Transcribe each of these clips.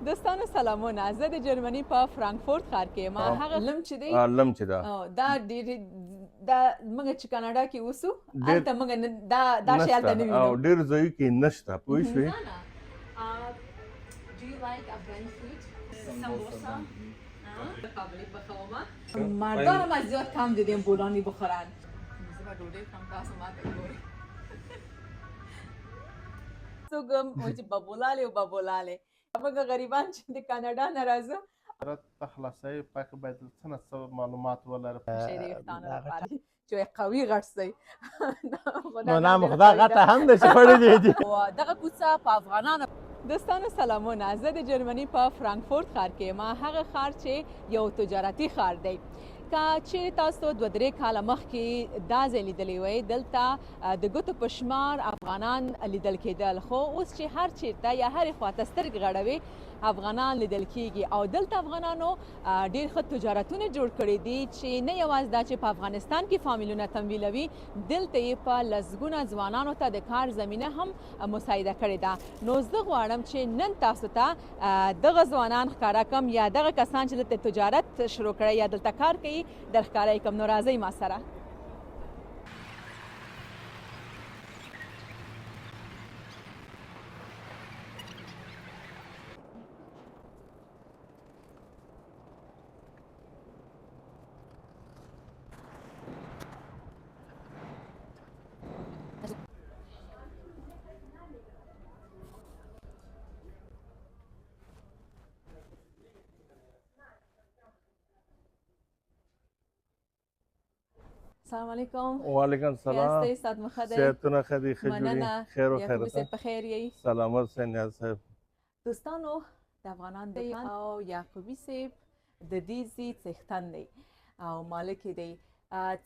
دوستانو سلامونه. زه د جرمني په فرانکفورت ښار کې یم. هغه لم چې دی لم چې ده دا ډېر دا موږ چې کاناډا کې اوسو هلته موږ دا شی هلته نه وینو. او ډېر ځایو کې نشته پوه شوې. Do you like Afghani food? Samosa? قابلی پخوامه. مردان هم از زیاد کم دیدیم بولانی بخورن. زه به ډوډۍ خورم تاسو ما ته ګورئ. څوک هم وایي چې بابولالی و بابولالی. موږ غریبان چې د کاناډا نه راځو ته خلاصوي پکې باید څه نه څه معلومات ولري شی د ویښتانو لپاره چې قوي غټ شئ. نو نام خدا غټه هم ده چې خوړلې دي. دغه کوڅه په افغانانو. دوستانو سلامونه. زه د جرمني په فرانکفورت ښار کې یم. هغه ښار چې یو تجارتي ښار دی. که چیرې تاسو 2-3 کاله مخکې دا ځای لیدلی وئ، دلته د ګوتو په شمار افغانان لیدل کېدل، خو اوس چې هر چیرته یا هرې خواته سترګې غړوي افغانان لیدل کېږي. او دلته افغانانو ډېر ښه تجارتونه جوړ کړي دي چې نه یوازې دا چې په افغانستان کې فامیلونه تمویلوي، دلته یې په لسګونه ځوانانو ته د کار زمینه هم مساعده کړې ده. نو زه غواړم چې نن تاسو ته دغه ځوانان ښکاره کړم یا دغه کسان چې دلته تجارت شروع کړی یا دلته کار کوي در ښکاره یې کړم. نو راځئ ما سره. السلام علیکم. وعلیکم السلام. یاستئ؟ استاد مو ښه دی؟ صحتونه ښه دي، ښه جوړي، مننه. خیر و یعقوبي خیرته. صاحب په خیر یئ؟ سلامت سئ نیاز صاحب. دوستانو د افغانان دی او یعقوبي صاحب د دې ځای څښتن دی او مالک یې دی.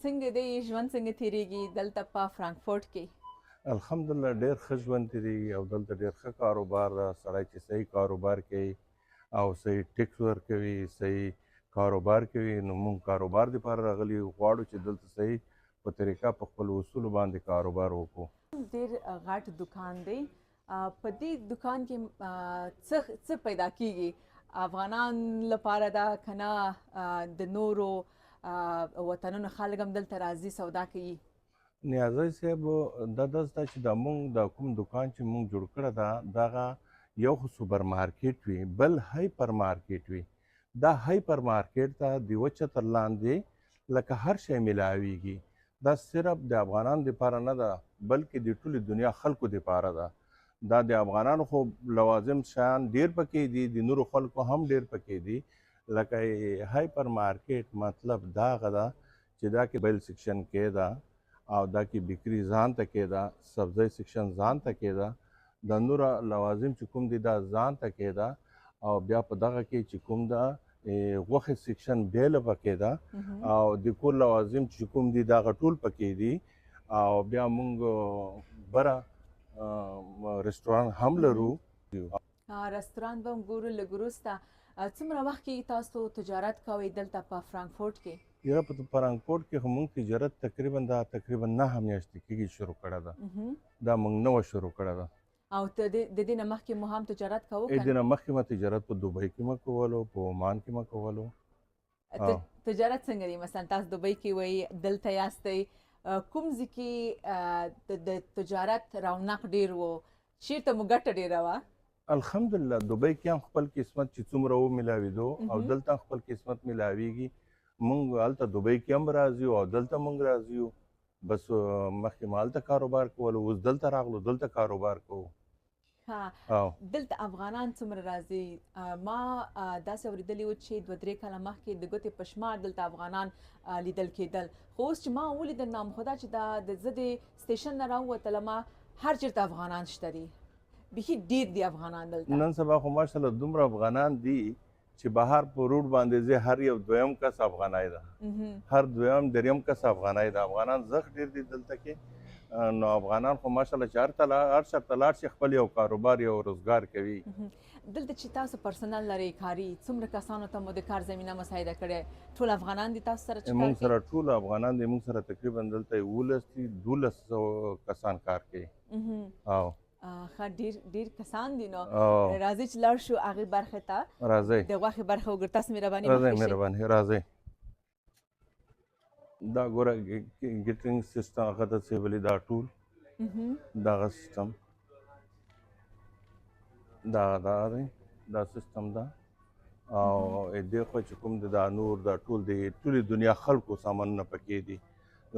څنګه دی ژوند څنګه تېرېږي دلته په فرانکفورت کې؟ الحمدلله ډېر ښه ژوند تېرېږي او دلته ډېر ښه کاروبار ده. سړی چې صحیح کاروبار کوي او صحیح ټیکس ورکوي، صحیح کاروبار کوي، نو موږ کاروبار دپاره راغلي یو، غواړو چې دلته صحیح په طریقه په خپل اصولو باندې کاروبار وکړو. ډېر غټ دکان دی. په دې دکان کې څه پیدا کیږي؟ افغانان لپاره ده که نه د نورو وطنونو خلک هم دلته راځي سودا کوي؟ نیازی صاحب دا داسې ده چې دا موږ دا کوم دکان چې موږ جوړ کړی ده دغه یو خو سوپر مارکیټ وي، بل هایپر مارکیټ وي. دا هایپر مارکیټ ته د یوه چتر لاندې لکه هر شی میلاویږي. دا صرف د افغانانو دپاره نه ده بلکې د ټولې دنیا خلکو دپاره ده. دا د افغانانو خو لوازم شیان ډېر پکې دي، د نورو خلکو هم ډېر پکې دي. لکه هایپر مارکیټ مطلب دا هغه ده چې دا کې بیل سیکشن کې ده او دا کې بیکري ځان ته کې ده، سبزی سیکشن ځان ته کې ده، د نوره لوازم چې کوم دي دا ځان ته کې ده او بیا په دغه کې چې کوم ده غوښې سیکشن بیله پکې ده او د کور لوازم چې کوم دي دا هغه ټول پکې دي. او بیا موږ بره رستوران هم لرو. رستوران به هم ګورو. لږ وروسته څومره وخت کې تاسو تجارت کوئ دلته په فرانکفورت کې؟ یاره په فرانکفورت کې خو موږ تجارت تقریبا 9 میاشتې کېږي شروع کړی ده. دا موږ نوه شروع کړی ده. او د دې نه مخکې مو هم تجارت کوو؟ د دې نه مخکې ما تجارت په دوبۍ کې ما کولو، په عمان کې ما کولو. تجارت څنګه دی؟ مثلا تاسو دوبۍ کې وئ، دلته یاستئ، کوم ځای کې د تجارت رونق ډېر و؟ چېرته مو ګټه ډېره وه؟ الحمدلله دوبۍ کې هم خپل قسمت چې څومره ومیلاوېدو او دلته هم خپل قسمت میلاویږي. موږ هلته دوبۍ کې هم راځو او دلته موږ راځو. بس مخکې ما هلته کاروبار کولو، اوس دلته راغلو، دلته کاروبار کوو. دلته افغانان څومره راځي؟ ما داسې اورېدلي وو چې 2-3 کاله مخکې د ګوتې په شمار دلته افغانان لیدل کېدل، خو اوس چې ما ولیدل نامخدا چې زه د سټیشن نه راووتلم هر چېرته افغانان شته دي. بیخي ډېر دي افغانان دلته. نن سبا خو ماشاءالله دومره افغانان دي چې بهر په روډ باندې ځې هر یو دویم کس افغانی ده، هر دویم دریم کس افغانی ده. افغانان زښت ډېر دي دلته کې. نو افغانان خو ماشاءالله چې هر شرط لاړ شي خپل یو کاروبار یو روزګار کوي. دلته چې تاسو پرسنل لرئ کاري، څومره کسانو ته مو د کار زمینه مساعده کړې؟ ټول افغانان دي تاسو سره چې کار کوي؟ موږ سره ټول افغانان دي. موږ سره تقریبا دلته 12 دي، 1200 کسان کار کوي. ښه ډېر کسان دي نو او راځئ چې لاړ شو هغې برخې ته راځئ د غوښې برخه وګورو. تاسو مهرباني راځئ مخکې شئ. مهرباني راځئ. دا ګوره ګیټرینګ سیسټم هغه داسې ولې دا ټول دغه سیسټم دا دی دا سیسټم ده او دې خوا چې کوم دا نور دا ټول د ټولې دنیا خلکو سامانونه پکې دي.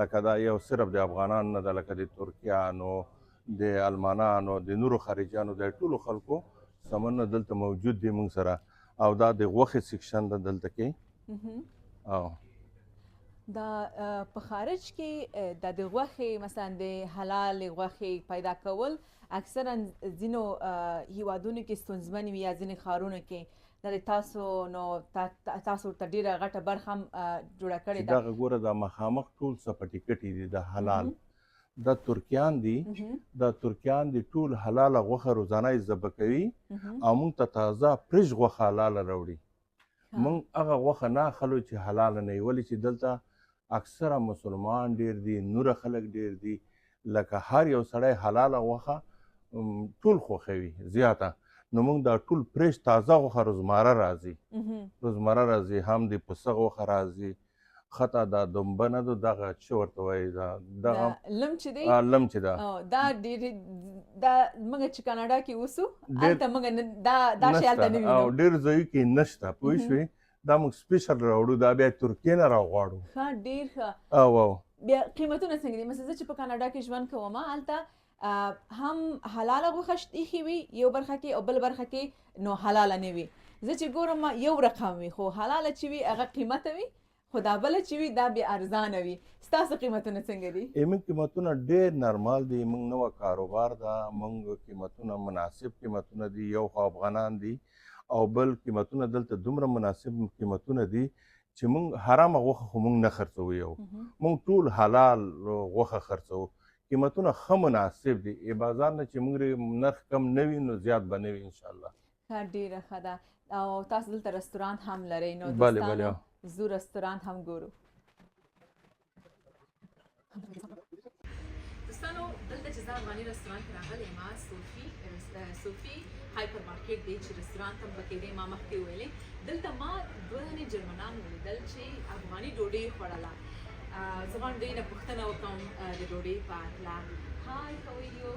لکه دا یو صرف د افغانانو نه ده، لکه د ترکیانو، د المانانو، د نورو خارجیانو، د ټولو خلکو سامانونه دلته موجود دي موږ سره. او دا د غوښې سیکشن ده دلته کې. او دا په خارج کې د غوښې مثلا د حلال غوښې پیدا کول اکثرا ځینو هیوادونو کې ستونزمن وي یا ځینې ښارونو کې. دا د تاسو ورته ډېره غټه برخه هم جوړه کړې ده. دغه ګوره دا مخامخ ټول سپټي کټي دي د حلال. دا ترکیان دي، دا ترکیان دي ټول حلاله غوښه روزانه یې ذبح کوي او موږ ته تازه فرش غوښه حلاله راوړي. موږ هغه غوښه نه اخلو چې حلاله نه وي، ولې چې دلته اکثره مسلمان ډېر دي، نوره خلک ډېر دي. لکه هر یو سړی حلاله غوښه ټول خوښوي زیاته. نو موږ دا ټول فرش تازه غوښه روزمره راځي، هم د پسه غوښه راځي. خطا دا دنبه نه ده، دغه څه ورته وایي دغه لم چې دی لم چې ده دا ډېر دا موږ چې کاناډا کې اوسو هلته موږ دا شی هلته نه وینو او ډېر ځایو کې نشته. پوه شوې؟ دا موږ سپیشل راوړو، دا بیا ترکیې نه راغواړو. ښه ډېر ښه. او بیا قیمتونه څنګه دي؟ مثلا زه چې په کاناډا کې ژوند کوم هلته هم حلاله غوښه ایښې وي یو برخه کې او بل برخه کې نو حلاله نه وي. زه چې ګورم یو رقم وي، خو حلاله چې وي هغه قیمته وي، خو دا بله چې وي دا بیا ارزانه وي. ستاسو قیمتونه څنګه دي؟ موږ قیمتونه ډېر نارمال دي. موږ نوه کاروبار ده، موږ قیمتونه مناسب قیمتونه دي. یو خو افغانان دي او بل قیمتونه دلته دومره مناسب قیمتونه دي چې موږ حرامه غوښه خو موږ نه خرڅوو. یو موږ ټول حلال غوښه خرڅوو. قیمتونه ښه مناسب دي. بازار نه چې موږ نرخ کم نه وي نو زیات به نه وي انشاءالله. ښه ډېره ښه ده. او تاسو دلته رستورانت هم لرئ نو بله زو رستورانت هم ګورو. دوستانو دلته چې زه افغاني رستورانت کې راغلی یم، صوفي هایپر مارکیټ دی چې رستورانت هم پکې دی. ما مخکې ویلې دلته ما دوه دانې جرمنان ولیدل چې افغاني ډوډۍ خوړله. زه غواړم دوی نه پوښتنه وکړم د ډوډۍ په هکله. Hi, how are you?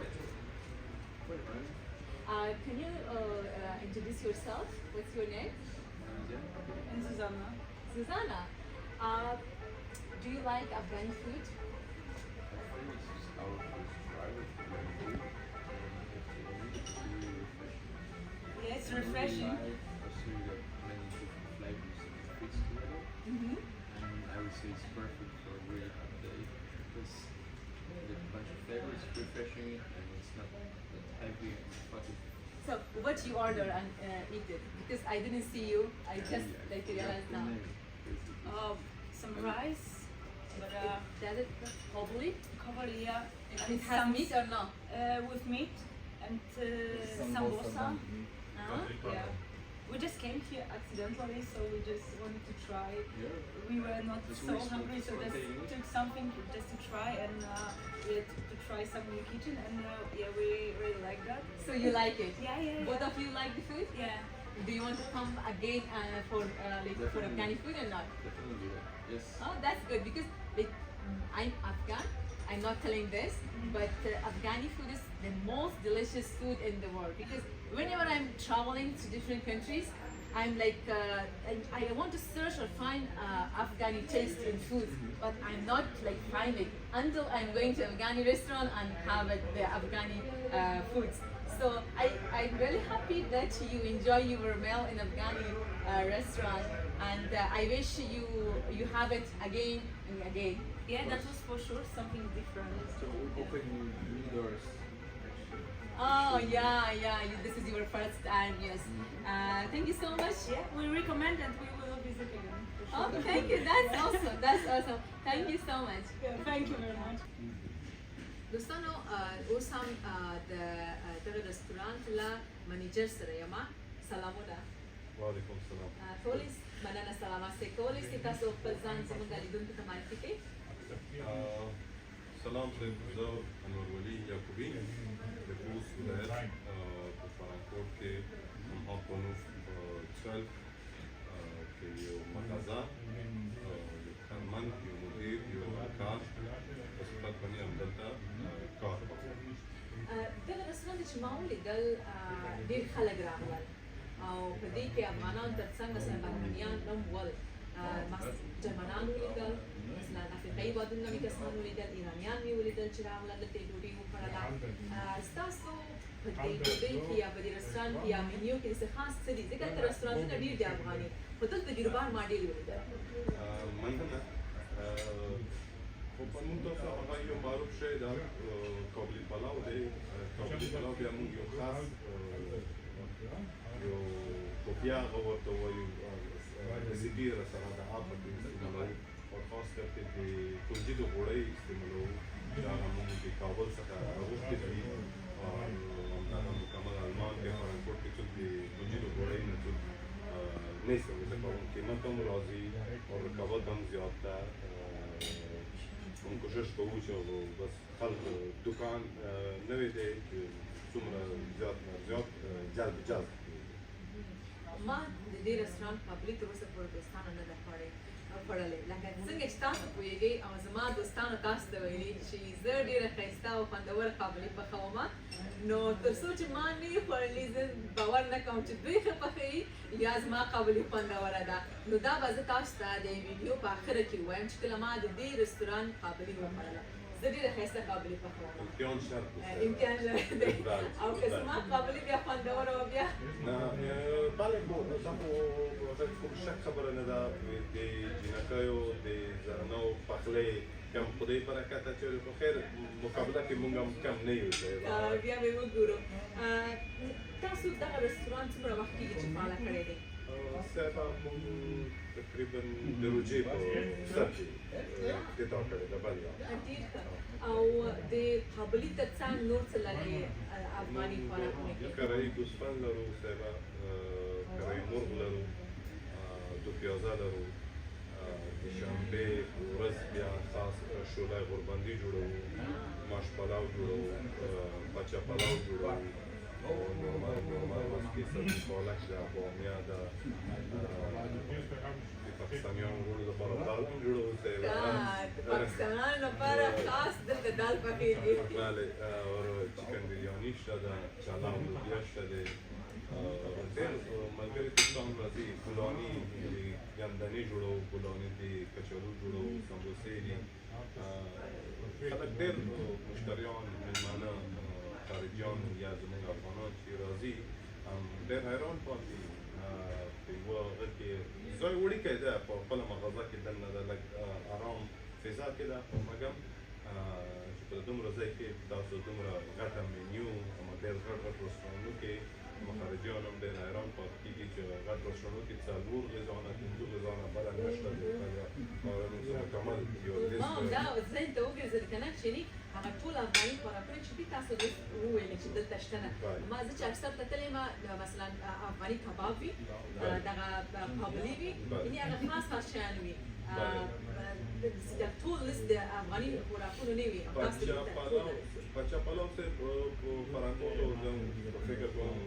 Can you introduce yourself? What's your name? And Susanna. Susanna. Do you like Afghani food? Yeah, it's refreshing. And I would say it's perfect for a really hot day because the bunch of flavors is refreshing and it's not that heavy and fatty. So, what you order and eat it? Because I didn't see you. I just realized now. Some rice, but Does it probably? probably yeah. And it has meat or no? With meat and sambosa. Yeah. We just came here accidentally, so we just wanted to try. Yeah. We were not It's so really hungry, so just spontaneous. took something just to try and to try some new kitchen, and yeah, we really like that. So you like it? Yeah. Both of you like the food? Yeah. Do you want to come again for Afghani food or not? Definitely, yeah. Yes. Oh, that's good because I'm Afghan. I'm not telling this, but Afghani food is the most delicious food in the world because whenever I'm traveling to different countries, I'm like, I want to search or find Afghani taste in food, but I'm not like finding until I'm going to Afghani restaurant and have the Afghani foods. So I'm really happy that you enjoy your meal in Afghani restaurant, and I wish you have it again and again. Yeah, that was for sure something different. So we're opening new doors, actually. Oh yeah. This is your first time, yes. Thank you so much. Yeah, we recommend and we will visit again. For sure. Oh, thank you. That's awesome. That's awesome. Thank you so much. Yeah, thank you very much. دوستانو اوس هم د دغه رستورانت له منیجر سره یم. سلامونه. وعلیکم السلام. ټولې مننه سلامات کولی شئ تاسو خپل ځان زموږ لیدونکو ته معرفي کړئ؟ سلام صاحب، زه انورولي یعقوبي د خوست ولایت په فرانکفورت کې همها په نوف 12 کې یو مغازه، یو کارمند، یو مدیر، یو کار په صفت باندې همدلته کار کوم. دغه رستورانت چې ما ولیدل ډېر خلک راغلل او په دې کې افغانان تر څنګ مثلا بهرنیان هم ول، ما جرمنان ولیدل، مثلا افریقایي هېوادونه مې کسان ولیدل، ایرانیان مې ولیدل چې راغلل دلته یې ډوډۍ وخوړله. ستاسو په دې ډوډۍ کې یا په دې رستورانت کې یا مینیو کې داسې خاص څه دي؟ ځکه هلته رستورانتونه ډېر دي افغاني، خو دلته بیروبار ما ډېر ولیدل. مننه. خو په موږ تاسو هغه یو معروف شی دا کابلي پلاو دی. کابلي پلاو بیا موږ یو خاص یو کوپیا هغه ورته وایو رسیپي راسره د هغه پکې استعمالوو او خاص کر کې د کنجي د غوړۍ استعمالوو چې هغه موږ د کابل څخه راغوښتي دي او همدغه مکمل المان کې فرانکفورت کې څوک د کنجي د غوړۍ نه څوک نه استعمالوي، ځکه قیمت هم راځي او رقابت هم زیات ده. موږ کوشش کوو چې بس خلک دکان نوی دی چې څومره زیات نه زیات جلب جذب ما د دې رستورانت کابلي تر اوسه پورې دوستانه نه ده خوړلې، لکه څنګه چې تاسو پوهېږئ او زما دوستانو تاسو ته ویلي چې زه ډېره ښایسته او خوندوره کابلي پخوم، نو تر څو چې ما نه وي خوړلې زه باور نه کوم چې دوی ښه پخوي یا زما کابلي خوندوره ده. نو دا به زه تاسو ته د ویډیو په آخره کې ووایم چې کله ما د دې رستورانت کابلي وخوړله. زه ډېره ښایسته کابلي پخوم، امتحان شرط امتحان شرط دی. او که زما کابلي بیا خوندوره وه بیا نه بله دا خو شک خبره نه ده. د جینکیو د زرنو پخلی کم خدای برکت اچوي، خو خیر مقابله کې موږ هم کم نه یو. بیا به وګورو. تاسو دغه رستورانت څومره وخت کېږي چې فعاله کړی دی؟ صاحب موږ تقریبا د روجې په سر کې افتتاح کړی ده. بله ډېر ښه. او د کابلي تر څنګ نور څه لرئ افغاني خوراکونه کې؟ کرايي ګوسفند لرو صاحب، کرايي مرغ لرو، دو پیازه لرو، د شنبې ورځ بیا خاص شولای غوربندي جوړوو، ماش پلاو جوړوو، بچه پلاو جوړوو او نورمال ورځ کې سبزي پالک ده، بامیه ده، د پاکستانیانو وروڼو لپاره دال هم جوړوو صاحب. د پاکستانیانو لپاره خاص دلته دال پخېږي. بله او چکن بریاني شته ده، چالاو لوبیا شته دی، ډېر ملګري دوستان راځي. ګلاني ګندنې جوړوو، ګلاني د کچالو جوړوو، سمبوسې دي. خلک ډېر مشتریان مېلمانه خارجیان یا زموږ افغانان چې راځي ډېر حیران پاتې په یوه هغه کې ځای وړوکی ده په خپله مغازه کې دننه ده، لږ ارام فضا کې ده، خو مګم چې په دومره ځای کې تاسو دومره غټه مینیو ډېر غټ غټ رستورانونو کې خارجیان هم ډېر حیران پاتې کېږي چې غټ رستورانونو کې 4 غذا نه 5 غذا نه بله نشته. مکمل یو ما همدا ذهن ته وګرځېد که نه چې هغه ټول افغاني خوراکونه چې دي تاسو وویل چې دلته شته نه. ما زه چې اکثر ته تللی یم مثلا افغاني کباب وي، دغه کابلي وي، یعنې هغه خاص خاص شیان وي. ټول لیست د افغاني خوراکونو نه وي. بچه پلاو صاحب په فرانکفورت او زه په فکر کوم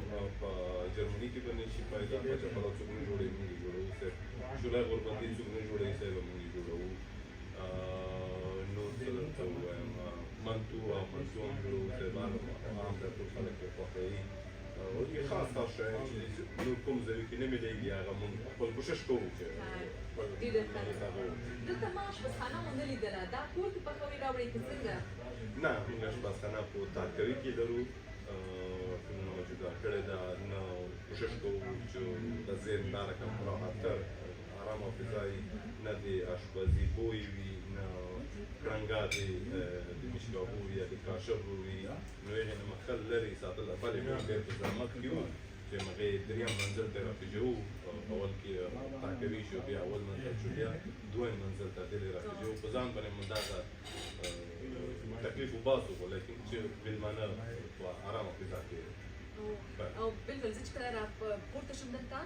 په جرمني کې به نه شي پیدا. بچه پلاو څوک نه جوړوي، موږ یې جوړوو صاحب. شولای غوربندي څوک نه جوړوي صاحب، موږ یې جوړوو. نور څه درته ووایم، منتو او منتو هم جوړوو صاحب، عام ده ټول خلک یې خوښوي. او یې خاص خاص شیان چې نور کوم ځایو کې نه میلېږي هغه موږ خپل کوشش کوو چې دلته ما اشپزخانه مو نه لیدله. دا کور کې پخوئ راوړئ که څنګه؟ نه موږ اشپزخانه په تاکوي کې لرو، نه جدا کړې ده، نه کوشش کوو چې د ذهن دا رقم راحتتر ارامه فضایي نه د اشپزي بوی وي، نه کرنګا د مشکابو یا د کاشغو وي، نو هغې نه مخل لرې ساتل. بلې موږ ډېر په زحمت کې وو چې هغې درېیم منزل ته راخېږو. اول کې تاکوي شو، بیا اول منزل شو، بیا دویم منزل ته دلې راخېږو. په ځان باندې مو دغه تکلیف وباسو، خو لیکن چې مېلمانه په ارامه فضا کې او بالکل زه چې کله را پورته شم دلته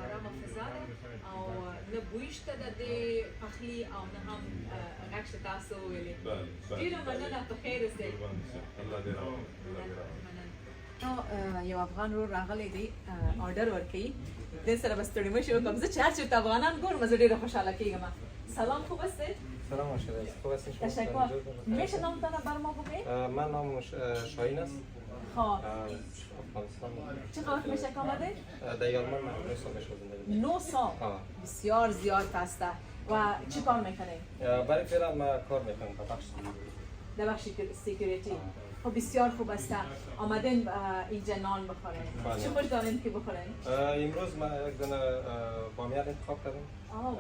ارامه فضا ده او نه بوی شته د دې پخلي او نه هم غږ شته تاسو ویلې ډېره مننه په خیر اوسئ الله دې راوړي الله دې راوړي یو افغان ورور راغلی دی آرډر ورکوي دې سره به ستړي مه شي وکړم زه چې هر چېرته افغانان ګورم زه ډېره خوشحاله کېږم سلام خوب هستید سلام ماشاءالله خوب هستین شما تشکر میشه نامتان بر ما بگید من نام شاهین است خب افغانستان چقدر وقت میشه که آمده در یارمان 9 سال میشه زندگی 9 سال بسیار زیاد هسته و چی کار میکنید برای فعلا ما کار میکنم در بخش در بخش سکیوریتی خب بسیار خوب است آمدین اینجا نان بخورین چی خوش دارین که بخورین امروز ما یک دونه بامیه انتخاب کردم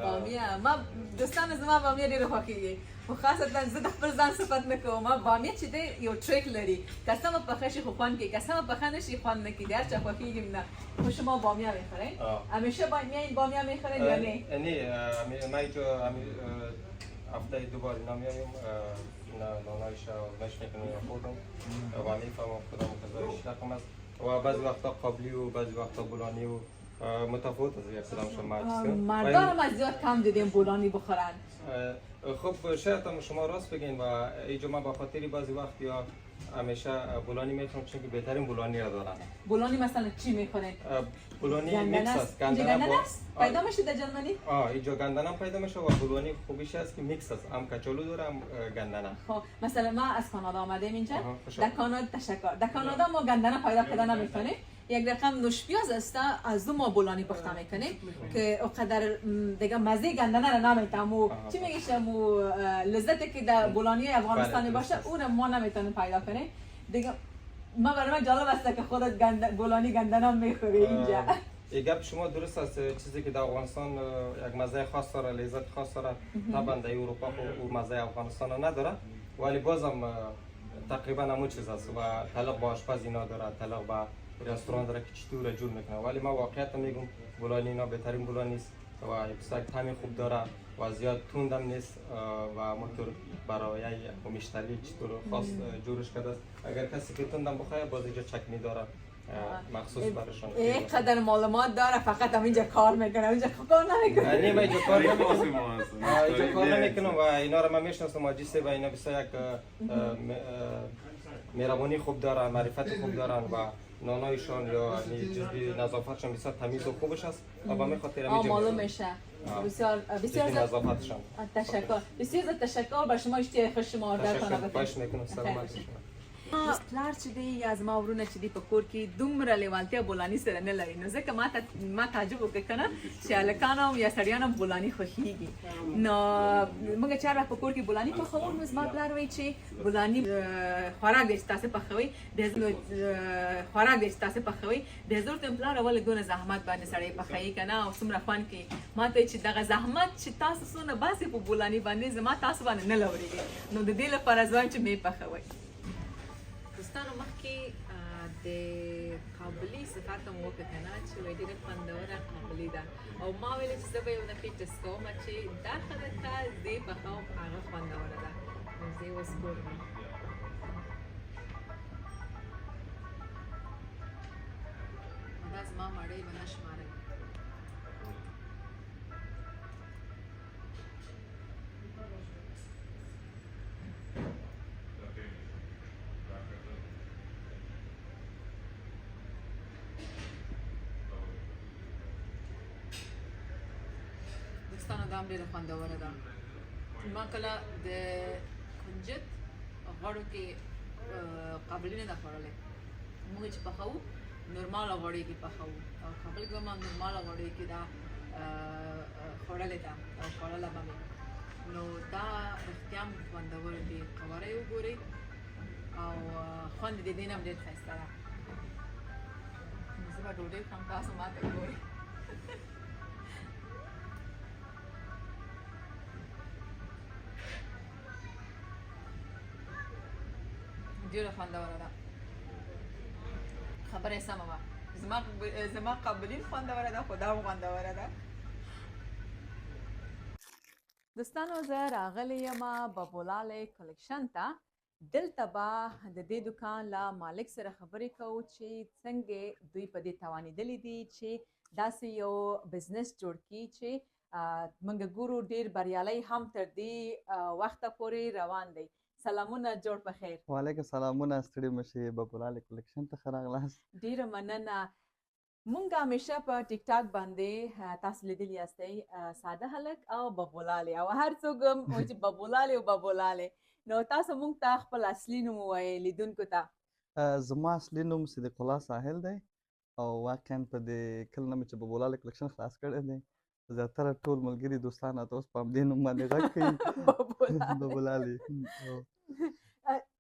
بامیه ما دوستان از ما بامیه ډیره خوښیږي خو خاصتا زه د خپل ځان صفت نه کوم بامیه چې دی یو ټریک لري که سمه پخه شي خو خوند کوي که سمه پخه نشي خوند نه کوي هر چا خوښیږي نه خو شما بامیه میخورین همیشه بامیه میخورین یا نه نه ما اینجا هفته 2 بار اینا میایم نانایش آزمایش میکنیم خودم و میفهمم کدام غذای شکم است و بعضی وقتا قابلی و بعضی وقتا بولانی و متفاوت از یک کدامشون مردان هم از زیاد کم دیدیم بولانی بخورن خب شاید هم شما راست بگین و اینجا من به خاطری بعضی وقت یا همیشه بولانی میخورم چون که بهترین بولانی را دارن بولانی مثلا چی میخورین بولانی میکس است گندنه است پیدا میشه در جرمنی اینجا گندنه پیدا میشه و بولانی خوبیش است که میکس است هم کچالو داره هم گندنه خب مثلا ما از کانادا آمدیم اینجا در کانادا تشکر در کانادا ما گندنه پیدا کردن نمیکنیم یک رقم نوشپیاز است از دو ما بولانی پخته میکنیم که اقدر دیگه مزه گندنه را نمیتونم و چی میگیشه مو لذتی که در بولانی افغانستانی باشه اون ما نمیتونیم پیدا کنیم دیگه ما برای من جالب است که خودت بولانی گندنه میخوری اینجا این گپ شما درست است چیزی که در افغانستان یک مزه خاص داره لذت خاص داره طبعا در اروپا او مزه افغانستان نداره ولی بازم تقریبا همون چیز است و تعلق با آشپز اینا داره تعلق با رستوران داره که چطور جور میکنه ولی ما واقعیت میگم بولانی اینا بهترین بولانی است و بسیار طعم خوب داره و زیاد تندم نیست و موتور برای مشتری چطور خاص جورش کرده است اگر کسی که تندم بخواه باز اینجا چکنی داره مخصوص برشان یک قدر معلومات داره فقط هم اینجا کار میکنه اینجا کار نمیکنه نه من اینجا کار نمیکنم اینجا کار نمیکنم و اینا رو من میشناسم ماجیسته و اینا بسیار یک مهربانی خوب دارن معرفت خوب دارن و نانایشان یا جزئی نظافتشان بسیار تمیز و خوبش است و به خاطر اینجا معلوم میشه بسیار نظافتشان تشکر بسیار تشکر بر شما اشتیاق خوش شما آردر کنم باش میکنم سلامت شما پلار چې دی از ما ورونه چې دی په کور کې دومره لیوالتیا بولانی سره نه لري نو ځکه ما تعجب وکړ کنه چې هلکانو یا سړیانو بولانی خوښیږي نو موږ چې هر په کور کې بولانی پخوو نو زما پلار وایي چې بولانی خوراک دی چې تاسو پخوئ خوراک دی چې تاسو پخوئ د ضرورت پلار ولې دونه زحمت باندې سړی پخوي کنه او څومره خوند کوي ما ته چې دغه زحمت چې تاسو څونه باسي په بولانی باندې زما تاسو باندې نه لوريږي نو د دې لپاره ځوان چې مې پخوئ دوستانو مخکې د قابلي صفات مو وکړه کنه چې وایي ډېره خوندوره قابلي ده او ما ویل چې زه به یو دفعې ټسټ کوم چې دا ښه ده که زه یې پخوم هغه خوندوره ده نو زه یې اوس ګورم دا زما مړۍ به نه شمارئ دوستانو دا هم ډېره خوندوره ده ما کله د کنجد غوړو کې قابلي نه ده خوړلې موږ چې پخوو نورماله غوړیو کې پخوو او قابل کې به ما نورماله غوړیو کې دا خوړلې ده او خوړله به مې نو دا رښتیا هم خوندوره دي قواره یې وګورئ او خوند د دې نه هم ډېر ښایسته ده زه به ډوډۍ خورم تاسو ما ته ګورئ ډېره خوندوره ده خبره یې سمه وه زما قابلین خوندوره ده خو دا هم خوندوره ده دوستانو زه راغلی یم بابولالې کلکشن ته دلته به د دې دکان له مالک سره خبرې کوو چې څنګه دوی په دې توانېدلي دي چې داسې یو بزنس جوړ کړي چې موږ ګورو ډېر بریالی هم تر دې وخته پورې روان دی. سلامونه، جوړ په خیر. وعلیکم سلامونه، ستړي مشئ، ببولالې کلکشن ته ښه راغلاست. ډېره مننه. مونږ همیشه په ټیک ټاک باندې تاسو لیدلی یاستئ ساده هلک او ببولالې، او هر څوک هم وایي چې ببولالې او ببولالې. نو تاسو مونږ ته خپل اصلي نوم ووایئ لیدونکو ته. زما اصلي نوم صدیق الله ساحل دی او واقعا په دې کله نه مې چې ببولالې کلکشن خلاص کړی دی، زیاتره ټول ملګري دوستان راته اوس په همدې نوم باندې غږ کوي ببولالې.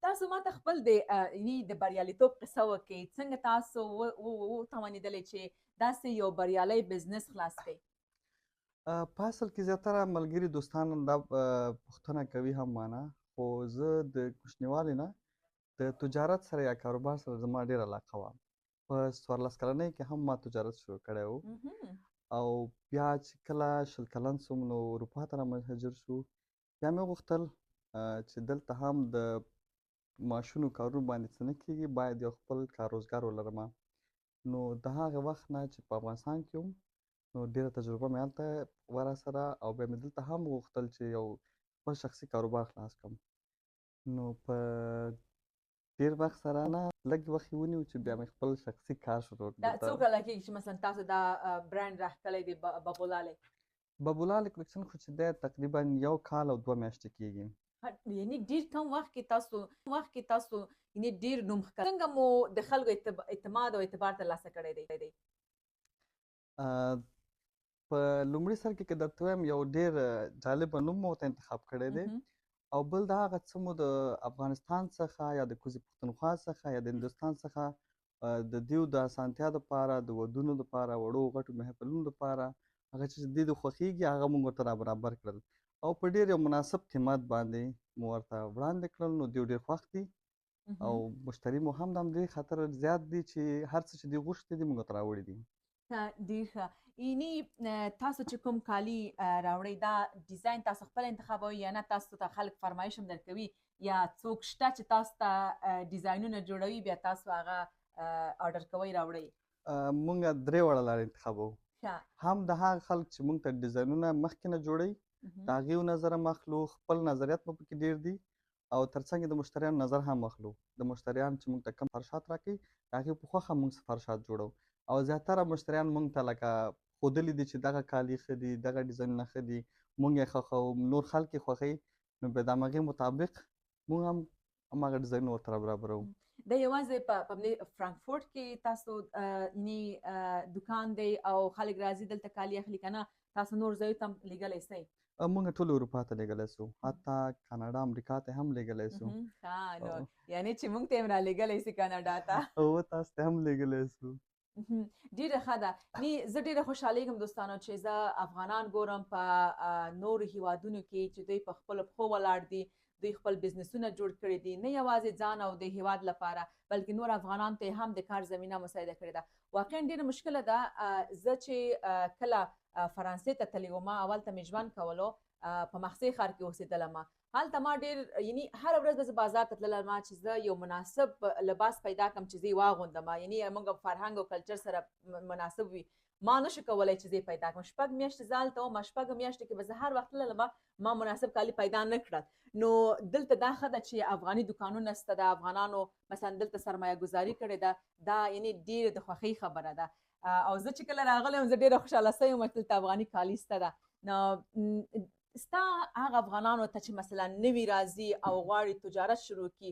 تاسو ماته خپل د بریالیتوب قصه وکړئ، څنګه تاسو وتوانېدلی چې داسې یو بریالی بزنس خلاص کړئ؟ په اصل کې زیاتره ملګري دوستان دا پوښتنه کوي هم مانه، خو زه د کوچنیوالي نه د تجارت سره یا کاروبار سره زما ډېره علاقه وه. په 14 کلنۍ کې هم ما تجارت شروع کړی و، او بیا چې کله 20 کلن شوم نو اروپا ته رامهاجر شو. بیا مې وغوښتل چې دلته هم د معاشونو کارونو باندې څه نه کېږي، باید یو خپل کار روزګار ولرم. نو د هغه وخت نه چې په افغانستان کې وم نو ډېره تجربه مې هلته وه راسره، او بیا مې دلته هم وغوښتل چې یو خپل شخصي کاروبار خلاص کړم. نو په ډېر وخت سره نه لږ وخت یې ونیو چې بیا مې خپل شخصي کار شروع کړ. دا څو کاله کېږي چې مثلا تاسو دا برانډ راښکلی دی ببولالې؟ ببولالې کلکشن خو چې دی تقریبا 1 کال او 2 میاشتې کېږي. یعنی ډېر کم وخت کې تاسو یعنی ډېر نوم ښکاره. څنګه مو د خلکو اعتماد او اعتبار ترلاسه کړی دی؟ په لومړي سر کې که درته ووایم یو ډېر جالبه نوم مو ورته انتخاب کړی دی، او بل د هغه څه مو د افغانستان څخه یا د کوزي پښتونخوا څخه یا د هندوستان څخه د دیو د اسانتیا دپاره، د ودونو دپاره، وړو غټو محفلونو دپاره هغه چې دوی د خوښېږي هغه موږ ورته رابرابر کړل، او په ډېر یو مناسب قیمت باندې مو ورته وړاندې کړل. نو دوی ډېر خوښ دي او مشتري مو هم د همدې خاطر زیات دي چې هر څه چې دوی غوښتي دي موږ ورته راوړي دي. ډېر ښه. یعنی تاسو چې کوم کالي راوړئ دا ډیزاین تاسو خپل انتخابوئ یا نه تاسو ته خلک فرمایش هم درکوي، یا څوک شته چې تاسو ته ډیزاینونه جوړوي بیا تاسو هغه آرډر کوئ راوړئ؟ موږ 3 وړه لارې انتخابوو. هم د هغه خلک چې موږ ته ډیزاینونه مخکې نه جوړوي د هغې نظره مخلو، خپل نظریات مو پکې ډېر دي، او ترڅنګ د مشتریانو نظر هم اخلو. د مشتریان چې موږ ته کم فرشات راکوي د هغې په خوښه موږ فرشات جوړوو، او زیاتره مشتریان موږ ته لکه ښودلي دي چې دغه کالي ښه دي، دغه ډیزاینونه ښه دي، موږ یې خوښوو، نور خلک یې خوښوي، نو بیا د همغې مطابق موږ هم هماغه ډیزاینونه ورته برابروو. دا یوازې په فرانکفورټ کې تاسو یعنی دکان دی او خلک راځي دلته کالي اخلي که نه تاسو نور ځایو ته هم لیږلی سئ؟ موږ ټول اروپا ته لیږلی سو، حتی کاناډا امریکا ته هم لیږلی سو. نو یعنی چې موږ ته هم رالیږلی سي کاناډا ته؟ او تاسو ته هم لیږلی سو. ډېره ښه ده. زه ډېره خوشحالیږم دوستانو چې زه افغانان ګورم په نورو هیوادونو کې چې دوی په خپلو پښو ولاړ دي، دوی خپل بزنسونه جوړ کړي دي، نه یوازې ځان او د هیواد لپاره بلکې نور افغانانو ته هم د کار زمینه مساعده کړې ده. واقعا ډېره مشکله ده. زه چې کله فرانسې ته تللې وم، اول ته مې ژوند کولو په مخزۍ ښار کې اوسېدلم. هلته ما ډېر یعنی هره ورځ به زه بازار ته تللم چې زه یو مناسب لباس پیدا کړم چې زه یې واغوندم، یعنی موږ فرهنګ او کلچر سره مناسب وي. ما نشو کولی چې زه یې پیدا کړم. 6 میاشتې زه هلته وم، 6 میاشتې کې به زه هر وخت تللم ما مناسب کالي پیدا نه کړل. نو دلته دا ښه ده چې افغاني دکانونه شته، د افغانانو مثلا دلته سرمایه ګذاري کړې ده، دا یعنی ډېره د خوښۍ خبره ده. او زه چې کله راغلی وم زه ډېره خوشحاله سوې وم چې دلته افغاني کالي شته ده. نو ستا هغه افغانانو ته چې مثلا نوي راځي او غواړي تجارت شروع کړي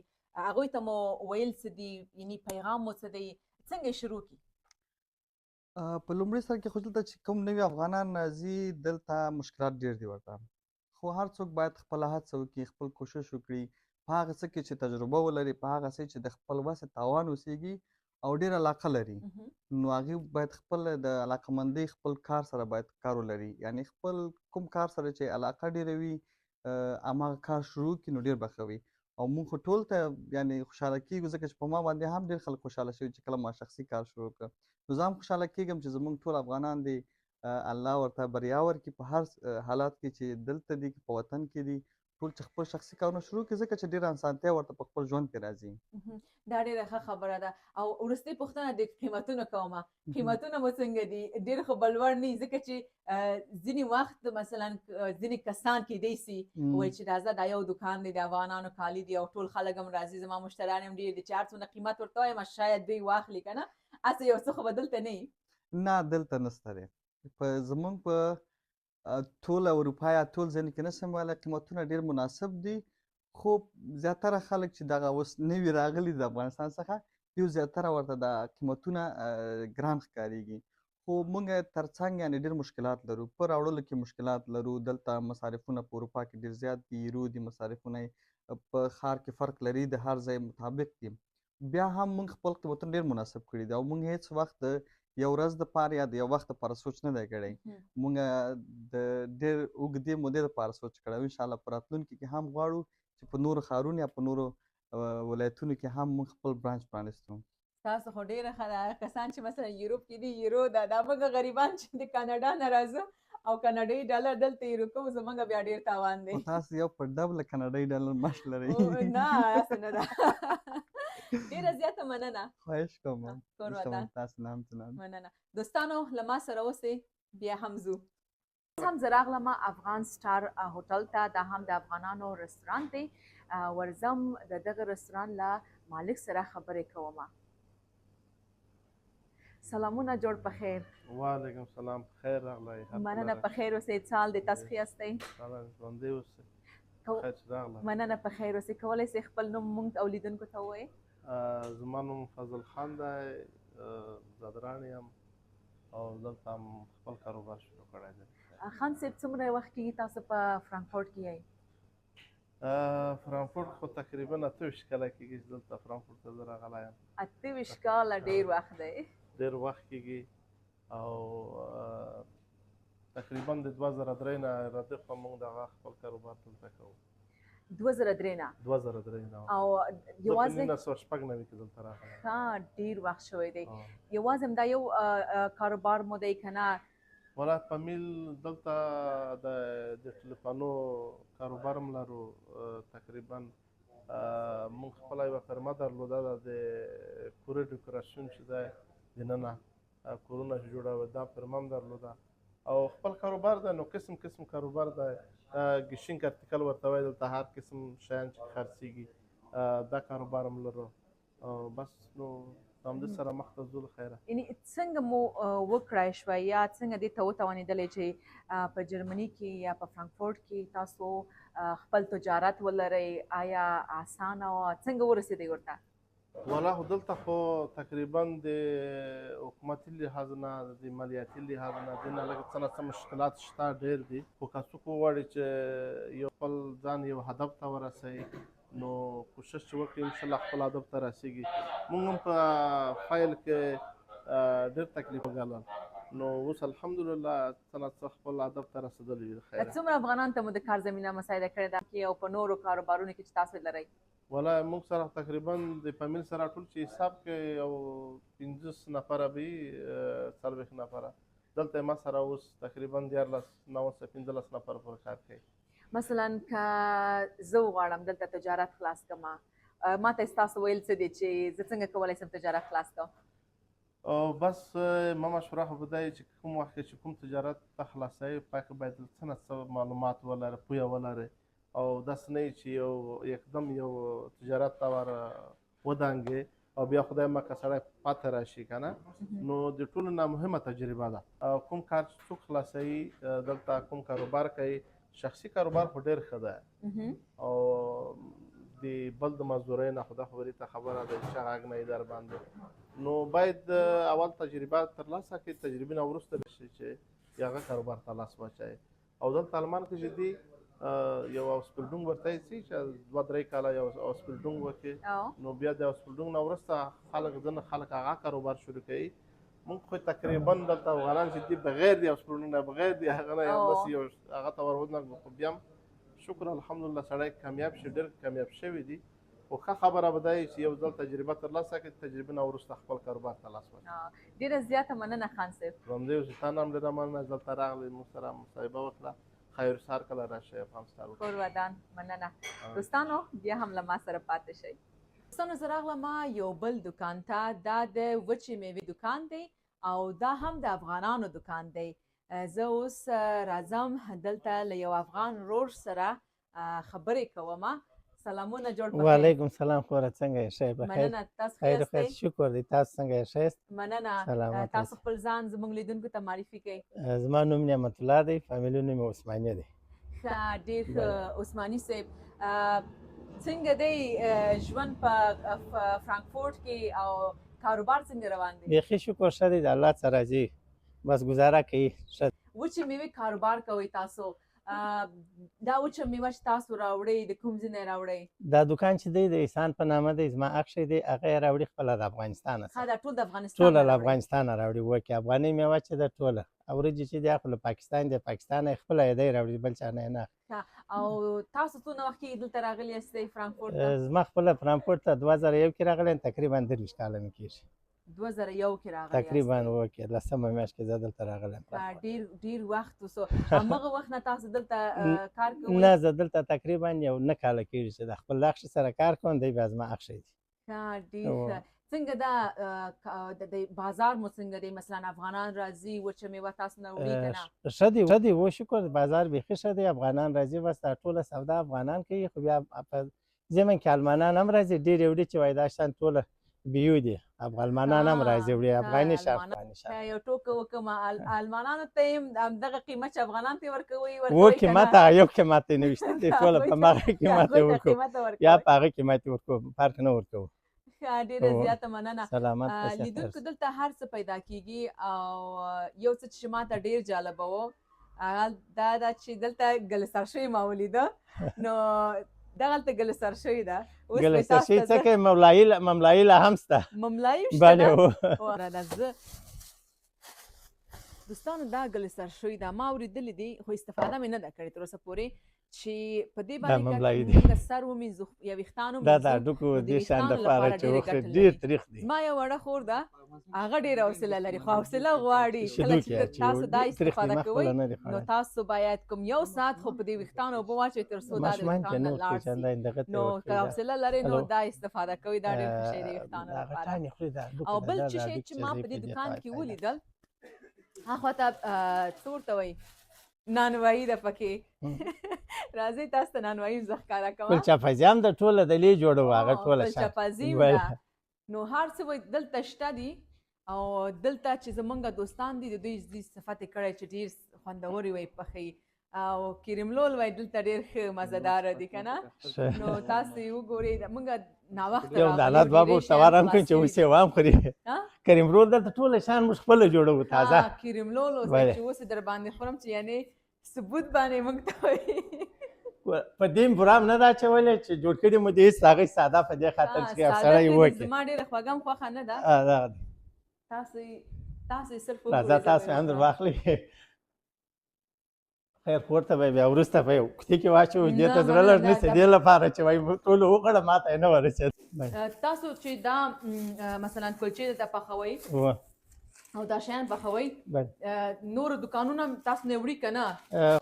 هغوی ته مو ویل څه دي، یعنی پیغام مو څه دی، څنګه یې شروع کړي؟ په لومړي سر کې خو دلته چې کوم نوي افغانان راځي دلته مشکلات ډېر دي ورته، خو هر څوک باید خپله هڅه وکړي، خپل کوشش وکړي په هغه څه کې چې تجربه ولري، په هغه څه چې د خپل وس توان اوسېږي او ډېر علاقه لري، نو هغې باید خپل د علاقمندۍ خپل کار سره باید کار ولري، یعنی خپل کوم کار سره چې علاقه ډېره وي هماغه کار شروع کړي نو ډېر به ښه وي. او موږ خو ټول ته یعنې خوشحاله کېږو ځکه چې په ما باندې هم ډېر خلک خوشحاله شوي چې کله ما شخصي کار شروع کړ. نو زه هم خوشحاله کېږم چې زموږ ټول افغانان دي الله ورته بریا ورکړي په هر حالات کې چې دلته دي، په وطن کې دي، ټول چې خپل شخصي کارونه شروع کړي ځکه چې ډېره اسانتیا ورته په خپل ژوند کې راځي. دا ډېره ښه خبره ده. او وروستۍ پوښتنه د قیمتونو کومه. قیمتونه مو څنګه دي؟ ډېر خو به لوړ نه وي ځکه چې ځینې وخت مثلا ځینې کسان کیدی سي وایي چې راځه دا یو دوکان دی د افغانانو کالي دي او ټول خلک هم راځي زما مشتریان هم ډېر دي چې هر څومره قیمت ورته وایم شاید دوی واخلي که نه هسې یو څه خو به دلته نه وي. نه دلته نشته دی. په زمونږ په ټول اروپا یا ټول ځایونو کې نشم ویلی قیمتونه ډېر مناسب دي خو زیاتره خلک چې دغه اوس نوي راغلي د افغانستان څخه یو زیاتره ورته د قیمتونه ګران ښکارېږي خو موږ تر څنګ یعنې ډېر مشکلات لرو په راوړلو کې مشکلات لرو. دلته مصارفونه په اروپا کې ډېر زیات دي یورو دي مصارفونه په ښار کې فرق لري د هر ځای مطابق دي. بیا هم موږ خپل قیمتونه ډېر مناسب کړي دي او موږ هېڅ وخت د یو ورځ دپاره یا د یو وخت دپاره سوچ نه دی کړی. موږ د ډېر اوږدې مودې دپاره سوچ کړی او انشاءالله په راتلونکي کې هم غواړو چې په نورو ښارونو یا په نورو ولایتونو کې هم موږ خپل برانچ پرانیستو. تاسو خو ډېره ښه ده. کسان چې مثلا یوروپ کې دي یورو ده دا موږ غریبان چې د کاناډا نه راځو او کاناډایي ډالر دلته یورو کوو زموږ بیا ډېر تاوان دی. تاسو یو په ډبله کاناډایي ډالر معاش لرئ. نه هسې نه ده. ډېره زیاته مننه. خواهش کوم. کور ودان. تاسو نه هم څنګه. مننه. دوستانو له ما سره اوسئ بیا هم ځو. هم زه راغلم افغان سټار هوټل ته. دا هم د افغانانو رستورانت دی. ورځم د دغه رستورانت له مالک سره خبرې کوم. سلامونه جوړ په خیر. وعلیکم سلام خیر راغلی. مننه په خیر اوسئ. څه حال دی تاسو ښه یاستئ؟ ژوندی اوسئ. خیر چې راغلی. مننه په خیر اوسئ. کولی سئ خپل نوم موږ او لیدونکو ته ووایئ؟ زما نوم فضل خان دی. زدران یم او دلته هم خپل کاروبار شروع کړی دی. خان صاحب څومره وخت کېږي تاسو په فرانکفورټ کې یئ؟ فرانکفورټ خو تقریبا 28 کاله کېږي چې دلته فرانکفورټ ته زه راغلی یم. 28 کاله ډېر وخت دی. ډېر وخت کېږي او تقریبا د 2003 نه رادخوا موږ دغه خپل کاروبار دلته کوو. 2003 نه 2003 نه او یوازې 1996 کې دلته راغلی. ښه ډېر وخت شوی دی. یوازې همدا یو کاروبار مو دی که نه؟ ولا په میل دلته د ټلیفونو کاروبار هم لرو. تقریبا موږ خپله یوه فرمه درلوده د کورې ډیکوراسیون چې دی دننه کورونه چې جوړوي دا فرمه هم درلوده او خپل کاروبار دی. نو قسم قسم کاروبار دی. ګشینګ ارتیکل ورته وایي. دلته هر قسم شیان چې خرڅېږي دا کاروبار هم لرو او بس نو همدې سره مخ ته ځو له خیره. یعنې څنګه مو وکړای شوی یا څنګه دې ته وتوانېدلی چې په جرمني کې یا په فرانکفورټ کې تاسو خپل تجارت ولرئ؟ آیا اسانه وه؟ څنګه ورسېدئ ورته؟ والا خو دلته خو تقریبا د حکومتي لحاظ نه د مالیاتي لحاظ نه دې نه لږ څه نه څه مشکلات شته ډېر دي خو که څوک وغواړي چې یو خپل ځان یو هدف ته ورسوي نو کوشش چې وکړي انشاءالله خپل هدف ته رسېږي. موږ هم په فایل کې ډېر تکلیف وګالل نو اوس الحمدلله څه نه څه خپل هدف ته رسېدلي یو. څومره افغانانو ته مو د کار زمینه مساعده کړې ده کې او په نورو کاروبارونو کې چې تاسو لرئ؟ والا موږ سره تقریبا د فامیل سره ټول چې حساب کې یو 15 نفره به 40 نفره دلته ما سره اوس تقریبا 15 نفر پر کار کوي. مثلا که زه وغواړم دلته تجارت خلاص کړم ما ته ستاسو ویل څه دي چې زه څنګه کولی شم تجارت خلاص کړم؟ بس ما مشوره خو به دا وي چې کوم وخت چې کوم تجارت ته خلاصوي په هغې باید څه نه څه معلومات ولرئ پوهه ولرئ او داسې نه چې یو یکدم یو تجارت ته ور ودانګې او بیا خدای مکه سړی پاتې راشي که نه نو د ټولو نه مهمه تجربه ده. کوم کار چې څوک خلاصوي دلته کوم کاروبار کوي شخصي کاروبار خو ډېر ښه ده او د بل د مزدورۍ نه خو دا خبرې ته خبره ده چې غږ نه یې در باندې نو باید اول تجربه ترلاسه کړي. تجربې نه وروسته به شي چې هغه کاروبار ته لاس واچوي او دلته المان کې چې دی یو اوسپلډونګ ورته سي چې 2-3 کاله یو اوسپلډونګ وکړي نو بیا د اوسپلډونګ نه وروسته خلک ځنه خلک هغه کاروبار شروع کوي. موږ خو تقریبا دلته افغانان چې دي بغیر د اوسپلډونګ نه بغیر د هغه نه همداسې یو هغه ته ور ودانګو خو بیا هم شکر الحمدلله سړی کامیاب شي ډېر کامیاب شوي دي خو ښه خبره به دا وي چې یو ځل تجربه ترلاسه کړي تجربې نه وروسته خپل کاروبار ته لاس واچوي. ډېره زیاته مننه خان صاحب. همدې اوس تا نه هم ډېره مننه دلته راغلی موږ سره مصاحبه وکړه. خیر سهار کله راشئ افغانستان کور ودان مننه دوستانو بیا هم له ما سره پاتې شئ دوستانو زه راغلم یو بل دکان ته دا د وچې میوې دکان دی او دا هم د افغانانو دکان دی زه اوس راځم دلته له یو افغان ورور سره خبرې کوم سلامونه جوړ پخیر وعلیکم سلام خوره څنګه یې ښه بخیر مننه تاسو ښه خیر خیر یاستئ شکر دی تاسو څنګه یې ښه یاست مننه سلامت تاسو خپل ځان زموږ لیدونکو ته معرفي کړئ زما نوم نعمت الله دی فامیلي نوم یې عثماني دی ښه ډېر ښه عثماني صاحب څنګه دی ژوند په فرانکفورټ کې او کاروبار څنګه روان دی بیخي شکر ښه دی د الله څخه راځي بس ګزاره کوي ښه وچې میوې کاروبار کوئ تاسو دا وچه میوه چې تاسو راوړئ د کوم ځای نه راوړئ دا دکان چې دی د احسان په نامه دی زما اخښی دی هغه یې راوړي خپله د افغانستانه ښه دا ټول د افغانستان ټوله له افغانستانه راوړي وکې افغاني میوه چې ده ټوله او وریجې چې دی خو له پاکستان دی پاکستان یې خپله یې دی راوړي بل چا نه یې نه او تاسو څونه وخت کې دلته راغلي یاستئ فرانکفورټ ته زما خپله فرانکفورټ ته 2001 کې راغلی یم تقریبا 23 کاله مې کېږي 2001 کې راغلی تقریبا وکې لسمه میاشت کې زه دلته راغلی یم ډېر وخت وسو همغه وخت نه تاسو دلته کار کوئ نه زه دلته تقریبا یو 9 کاله کېږي چې د خپل اخښي سره کار کوم دی بیا زما اخښی دی ډېر ښه څنګه دا د بازار مو څنګه دی مثلا افغانان راځي وچه میوه تاسو نه وړي که نه ښه دی و شکر بازار بیخي ښه دی افغانان راځي بس دا ټوله سودا افغانان کوي خو بیا په ضمن کې المانان هم راځي ډېر یې وړي چې وایي دا شیان ټوله بیو دي افغانان هم راځي وړي افغاني شاف یو ټوکه وکړم المانانو ته یې همدغه قیمت چې افغانان ته ورکوئ و قیمت هغه یو قیمت یې نه ویشته دی ټوله په هماغه قیمت یې ورکوو یا په هغه قیمت یې ورکوو فرق نه ورکوو ډېره زیاته مننه سلامت لیدونکو دلته هر څه پیدا کیږي او یو څه چې ما ته ډېر جالبه و هغه دا چې دلته ګلسر شوي ما ولیده نو دغلته ګلسر شوي ده ګلسر شوي څه کوي مملایي لا هم شته مملایي شته بله زه دوستانو دا ګلسر شوي ده ما اورېدلي دي خو استفاده مې نه ده کړې تر اوسه پورې چې په دې باندې موږ سر ومینځو یا ویښتان دا د هډوکو دې شیان دپاره چې وخوري ډېر تریخ دی زما یو وړه خور ده هغه ډېره حوصله لري خو حوصله غواړي کله چې تاسو دا استفاده کوئ نو تاسو باید کوم یو ساعت خو په دې ویښتانو اوبه واچوئ تر څو دا د ویښتانو نه لاړ شي نو که حوصله لرئ نو دا استفاده کوئ دا ډېر ښه شی دی ویښتانو لپاره او بل څه شی چې ما په دې دکان کې ولیدل هاخوا ته څه ورته وایي نانوایي ده پکې راځئ تاسو ته نانوایي زه ښکاره کوم پلچپازي هم د ټوله د لې جوړوو هغه ټوله پلچپازي ده نو هر څه وایي دلته شته دي او دلته چې زمونږ دوستان دي د دوی صفت یې کړی چې ډېر خوندورې وایي پخوي او کریملول وایي دلته ډېر ښه مزهداره دي که نه نو تاسو یې وګورئ موږ ناوخته یو د الله دوه به ورته ورم کړم چې اوس یې وام خوري کریمرول دلته ټوله شیان موږ خپله جوړوو تازه کریملول اوس چې اوس در باندې خورم چې یعنې ثبوت باندې موږ ته وایي په دې برام نه دا اچولی چې جوړ کړي مو د هېڅ هغې ساده په دې خاطر چې یو سړی وکړي زما ډېره خوږه هم خوښه نه ده تاسو یې صرف راځه تاسو هم در واخلئ خیر کور ته به بیا وروسته په یو کوټې کې واچوو دې ته زړه لږ نیسي دې لپاره چې وایي ټولو وکړه ما ته یې نه ورسېد تاسو چې دا مثلا کلچې درته پخوئ او دا شیان پخوئ نور دکانونه تاسو نه وړي که نه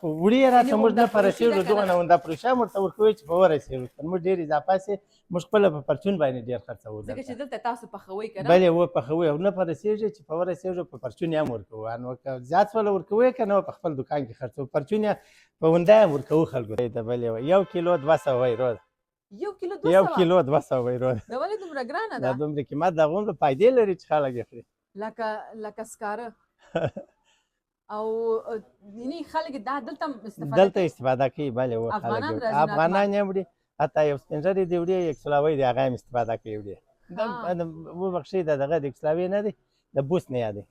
وړي یې راته موږ نه په رسېږو دغه نه دا پروشه هم ورته ورکوي چې په ورسېږو موږ ډېر اضافه سي موږ خپله په پرچون باندې ډېر خرڅوو ځکه چې دلته تاسو پخوئ که نه بلې وپخوئ او نه په رسېږي چې په ورسېږو په پرچون یې هم ورکوو نو که زیات سوله ورکوئ که نه په خپل دکان کې خرڅوو پرچون یې په ونده هم ورکوو خلکو ته بلې 1 کیلو 200 وایرو ده 1 کیلو 200 وایرو ده دا ولې دومره ګرانه ده دا دومره قیمت د هغومره فایدې لري چې خلک یې خوري لکه سکاره او یعنی خلک دا دلته استفاده کوي بلې افغانان یې وړي حتی یو سپین ږیری دی وړي یکسلاوی دی هغه هم استفاده کوي وړي وبخښئ د دغه د یکسلاوي نه دی د بوس نه یادی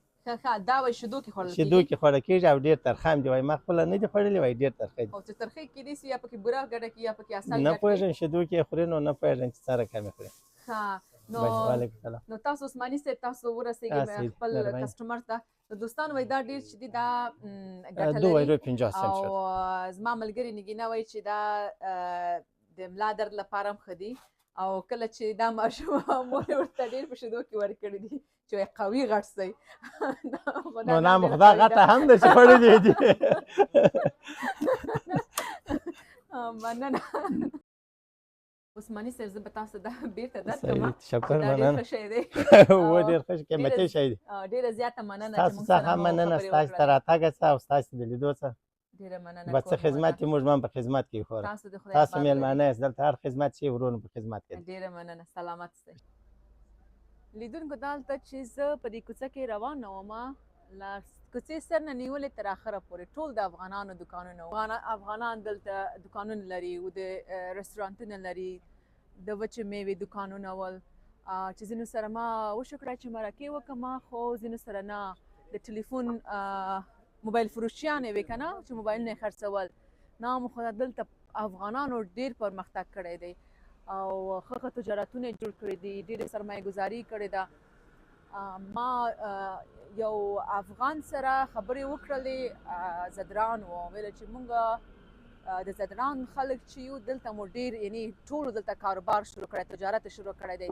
دا وایي شیدو کې خوړل کېږي او ډېر ترخه هم دي وایي ما خپله نه دي خوړلي وایي ډېر ترخه دي او چې ترخې کېدای سي یا پکې بوره ګډه کړي یا پکې عسل نه پوهېږم شیدو کې یې خوري نو نه پوهېږم چې څه رقم یې خوري نو تاسو عثماني صاحب تاسو ورسېږئ خپل کسټمر ته د دوستانو وایي دا ډېر چې دي دا ګټه لري او زما ملګري نګینه وایي چې دا د ملا درد لپاره هم ښه دي او کله چې دا ماشوم مور ورته ډېر په شیدو کې ورکړي دي چې وایي قوي غټ سئ نو نام خدا غټه هم ده چې خوړلې دي مننه عثماني صاحب زه به تاسو دا بیرته درکړم صحیح تشکر دا ډېر مننه ښه شی دی و ډېر ښه قیمتي شی دی ډېره زیاته مننه چې ستاسو موږ څخه سره مو مننه خبرې ستاسو وکړلې. ته راتګه څه او ستاسو د لیدو څه ډېره مننه به څه کور مو خدمت ودان. یې موږ هم په خدمت کې خورو تاسو د خدای تاسو پاک میلمانه یاست دلته هر خدمت شي ورونو په خدمت کې دی. ډېره مننه سلامت سئ. لیدونکو دلته چې زه په دې کوڅه کې روانه وم له کوڅې سر نه نیولې تر اخره پورې ټول د افغانانو دکانونه وو. افغانان دلته دکانونه لري او د رستورانتونه لري د وچې میوې دکانونه ول چې ځینو سره ما وشو کړه چې مرکې وکړم خو ځینو سره نه د ټلیفون موبایل فروشیانې وې که نه چې موبایلونه یې خرڅول نه خو دلته افغانانو ډېر پرمختګ کړی دی او ښه تجارتونه یې جوړ کړي دي ډېرې سرمایه ګزاري کړې ده. ما یو افغان سره خبرې وکړلې زدران و ویل چې مونږ د زدران خلک چې یو دلته مو ډېر یعنی ټولو دلته کاروبار شروع کړی تجارت شروع کړی دی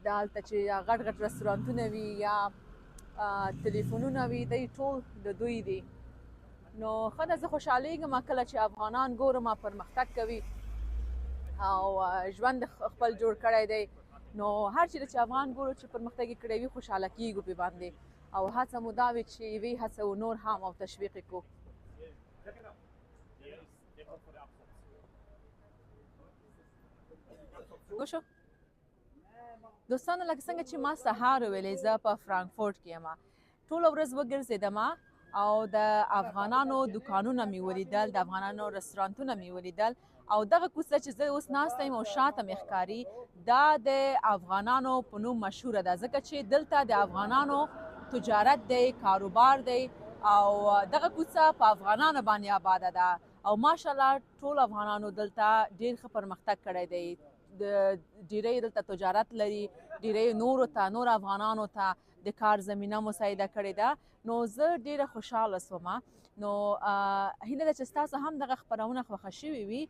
دلته چې غټ غټ رستورانتونه وي یا تلیفونونه وي دی ټول د دوی دي. نو ښه ده زه خوشحالیږم کله چې افغانان ګورم پرمختګ کوي او ژوند خپل جوړ کړی دی نو هر چیرې چې افغان ګورو چې پرمختګ یې کړی وي خوشحاله کیږو پې باندې او هڅه مو دا وي چې یوې هڅه و نور هم او تشویق یې کړو. وشو دوستانو لکه څنګه چې ما سهار ویلې زه په فرانکفورټ کې یم ټوله ورځ وګرځېدم او د افغانانو دکانونه مې ولیدل د افغانانو رستورانتونه مې ولیدل او دغه کوڅه چې زه اوس ناسته یم او شاته مې ښکاري دا د افغانانو په نوم مشهوره ده ځکه چې دلته د افغانانو تجارت دی کاروبار دی او دغه کوڅه په افغانانو باندې آباده ده او ماشاءالله ټول افغانانو دلته ډېر ښه پرمختګ کړی دی ډېری دلته تجارت لري ډېری نورو ته نور افغانانو ته د کار زمینه مساعده کړې ده نو زه ډېره خوشحاله شوم. نو هیله ده چې ستاسو هم دغه خپرونه خوښه شوې وي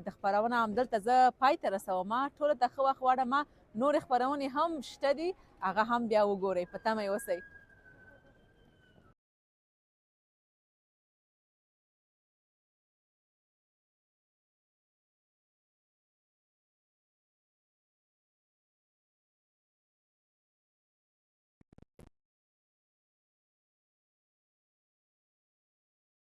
د خپرونه همدلته زه پای ته رسوم ټولو ته ښه وخت غواړم نورې خپرونې هم شته دي هغه هم بیا وګورئ په تمه یې اوسئ.